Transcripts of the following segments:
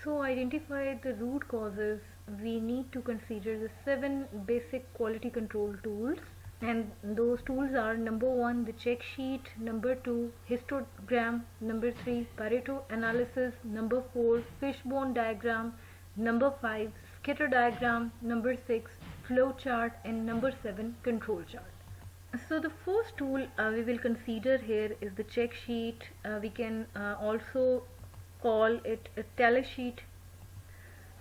So identify the root causes. We need to consider the 7 basic quality control tools, and those tools are: number 1, the check sheet; number 2, histogram; number 3, Pareto analysis; number 4, fishbone diagram; number 5, scatter diagram; number 6, flow chart; and number 7, control chart. So the first tool we will consider here is the check sheet. We can also call it a tally sheet.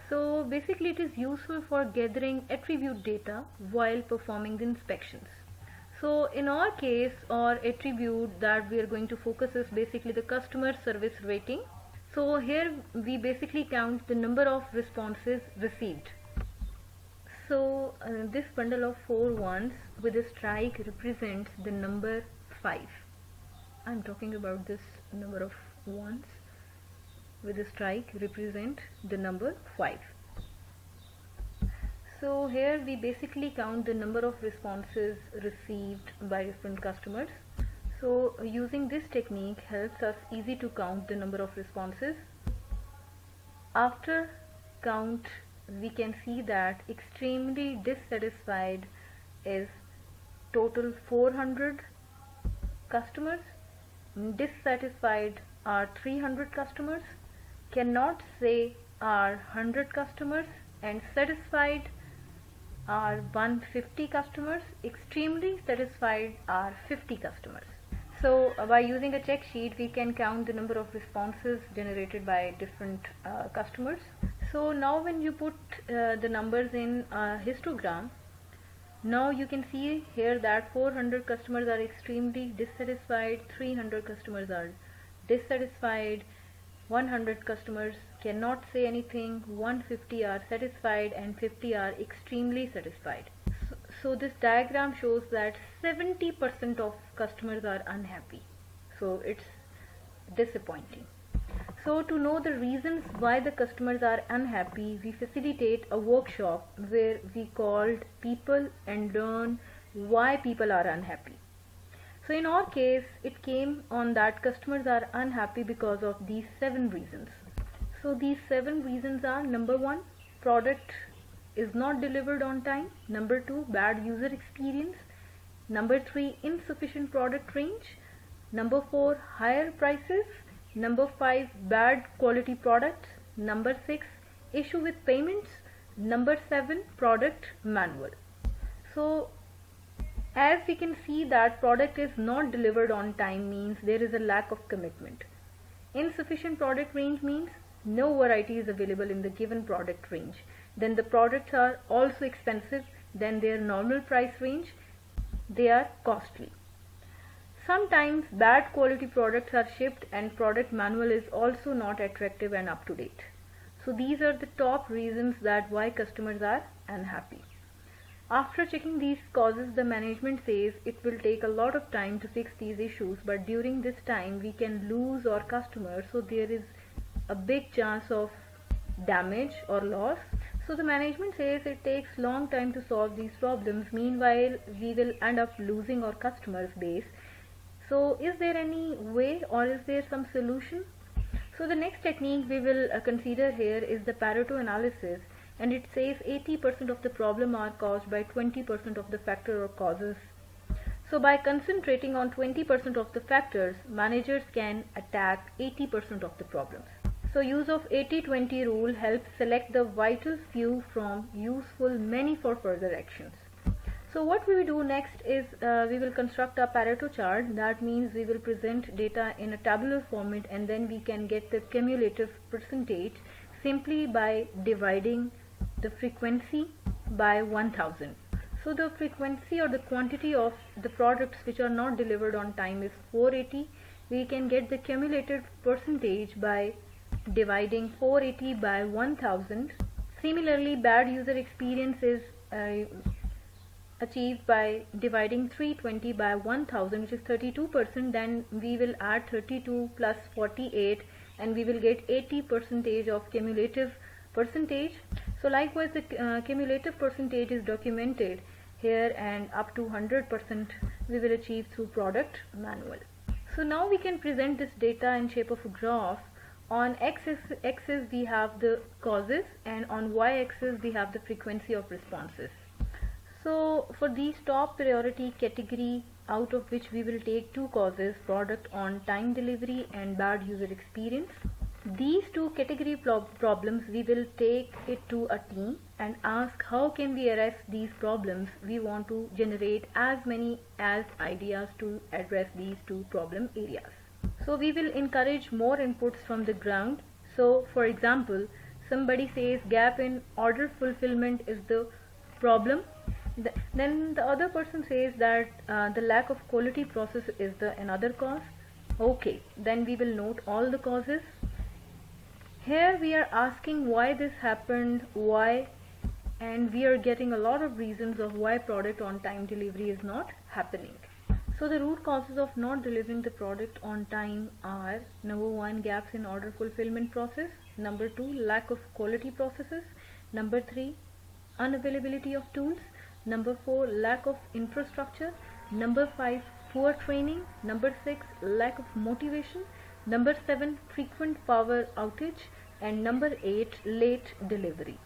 So basically it is useful for gathering attribute data while performing the inspections. So in our case, our attribute that we are going to focus is basically the customer service rating. So here we basically count the number of responses received. So this bundle of 4 ones with a strike represents the number 5. I'm talking about this number of ones with a strike represent the number 5. So here we basically count the number of responses received by different customers. So using this technique helps us easy to count the number of responses. After count, we can see that extremely dissatisfied is total 400 customers, dissatisfied are 300 customers, cannot say are 100 customers, and satisfied are 150 customers, extremely satisfied are 50 customers. So by using a check sheet, we can count the number of responses generated by different customers. So now when you put the numbers in histogram, now you can see here that 400 customers are extremely dissatisfied, 300 customers are dissatisfied, 100 customers cannot say anything, 150 are satisfied, and 50 are extremely satisfied. So this diagram shows that 70% of customers are unhappy. So it's disappointing. So to know the reasons why the customers are unhappy, we facilitate a workshop where we called people and learn why people are unhappy. So in our case, it came on that customers are unhappy because of these 7 reasons. So these 7 reasons are: number 1, product is not delivered on time; number 2, bad user experience; number 3, insufficient product range; number 4, higher prices; number 5, bad quality products; number 6, issue with payments; number 7, product manual. So as we can see that product is not delivered on time means there is a lack of commitment. Insufficient product range means no variety is available in the given product range. Then the products are also expensive than their normal price range. They are costly. Sometimes bad quality products are shipped and product manual is also not attractive and up to date. So these are the top reasons that why customers are unhappy. After checking these causes, the management says it will take a lot of time to fix these issues, but during this time we can lose our customers, so there is a big chance of damage or loss. So the management says it takes long time to solve these problems. Meanwhile, we will end up losing our customers base. So is there any way, or is there some solution? So the next technique we will consider here is the Pareto analysis, and it says 80% of the problem are caused by 20% of the factor or causes. So by concentrating on 20% of the factors, managers can attack 80% of the problems. So use of 80-20 rule helps select the vital few from useful many for further actions. So what we will do next is we will construct a Pareto chart. That means we will present data in a tabular format, and then we can get the cumulative percentage simply by dividing the frequency by 1000. So the frequency or the quantity of the products which are not delivered on time is 480. We can get the cumulative percentage by dividing 480 by 1000. Similarly, bad user experience is achieved by dividing 320 by 1000, which is 32%. Then we will add 32 plus 48 and we will get 80% of cumulative percentage. So likewise, the cumulative percentage is documented here, and up to 100% we will achieve through product manual. So now we can present this data in shape of a graph On x-axis we have the causes, and on y-axis we have the frequency of responses. So for these top priority category, out of which we will take two causes, product on time delivery and bad user experience. These two category problems, we will take it to a team and ask how can we address these problems. We want to generate as many as ideas to address these two problem areas. So we will encourage more inputs from the ground. So for example, somebody says gap in order fulfillment is the problem. Then the other person says that the lack of quality process is the another cause. Okay, then we will note all the causes. Here we are asking why this happened, why, and we are getting a lot of reasons of why product on time delivery is not happening. So the root causes of not delivering the product on time are: number 1, gaps in order fulfillment process; number 2, lack of quality processes; number 3, unavailability of tools; number 4, lack of infrastructure; number 5, poor training; number 6, lack of motivation; number 7, frequent power outage; and number 8, late delivery.